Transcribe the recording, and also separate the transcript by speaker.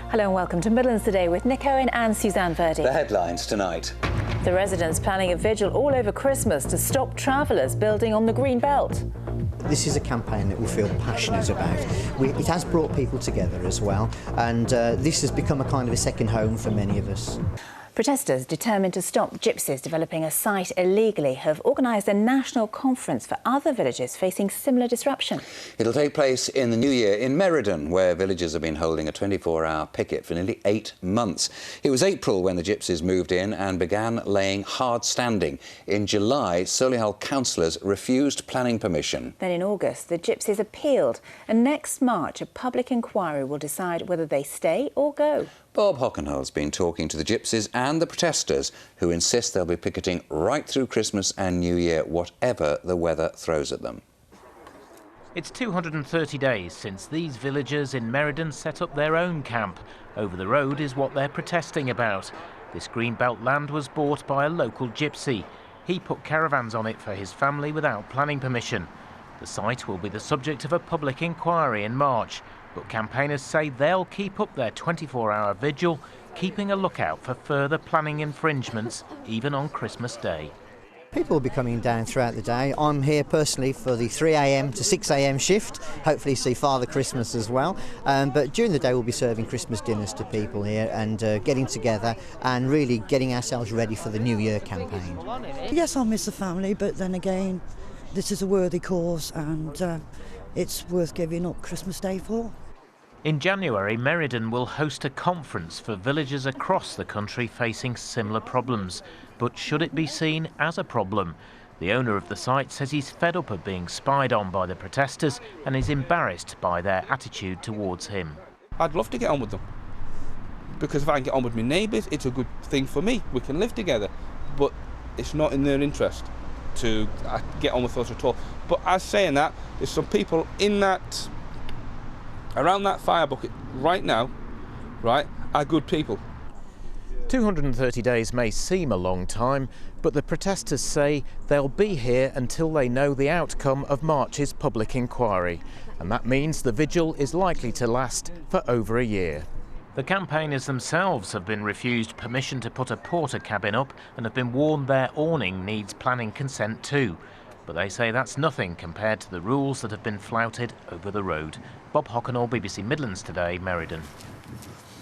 Speaker 1: Hello and welcome to Midlands Today with Nick Owen and Suzanne Verdi.
Speaker 2: The headlines tonight.
Speaker 1: The residents planning a vigil all over Christmas to stop travellers building on the green belt.
Speaker 3: This is a campaign that we feel passionate about. It has brought people together as well, and this has become a kind of a second home for many of us.
Speaker 1: Protesters determined to stop gypsies developing a site illegally have organised a national conference for other villages facing similar disruption.
Speaker 2: It'll take place in the new year in Meriden, where villagers have been holding a 24-hour picket for nearly 8 months. It was April when the gypsies moved in and began laying hard standing. In July, Solihull councillors refused planning permission.
Speaker 1: Then in August, the gypsies appealed, and next March a public inquiry will decide whether they stay or go.
Speaker 2: Bob Hockenhull's been talking to the gypsies and the protesters, who insist they'll be picketing right through Christmas and New Year, whatever the weather throws at them.
Speaker 4: It's 230 days since these villagers in Meriden set up their own camp. Over the road is what they're protesting about. This greenbelt land was bought by a local gypsy. He put caravans on it for his family without planning permission. The site will be the subject of a public inquiry in March. But campaigners say they'll keep up their 24-hour vigil, keeping a lookout for further planning infringements, even on Christmas Day.
Speaker 3: People will be coming down throughout the day. I'm here personally for the 3 a.m. to 6 a.m. shift, hopefully see Father Christmas as well. But during the day we'll be serving Christmas dinners to people here and getting together and really getting ourselves ready for the New Year campaign.
Speaker 5: Yes, I'll miss the family, but then again, this is a worthy cause and it's worth giving up Christmas Day for.
Speaker 4: In January, Meriden will host a conference for villagers across the country facing similar problems. But should it be seen as a problem? The owner of the site says he's fed up of being spied on by the protesters and is embarrassed by their attitude towards him.
Speaker 6: I'd love to get on with them, because if I can get on with my neighbours, it's a good thing for me. We can live together, but it's not in their interest to get on with us at all. But as saying that, there's some people in that, around that fire bucket right now, right, are good people.
Speaker 4: 230 days may seem a long time, but the protesters say they'll be here until they know the outcome of March's public inquiry. And that means the vigil is likely to last for over a year. The campaigners themselves have been refused permission to put a porter cabin up and have been warned their awning needs planning consent too. But they say that's nothing compared to the rules that have been flouted over the road. Bob Hockenhull, BBC Midlands Today, Meriden.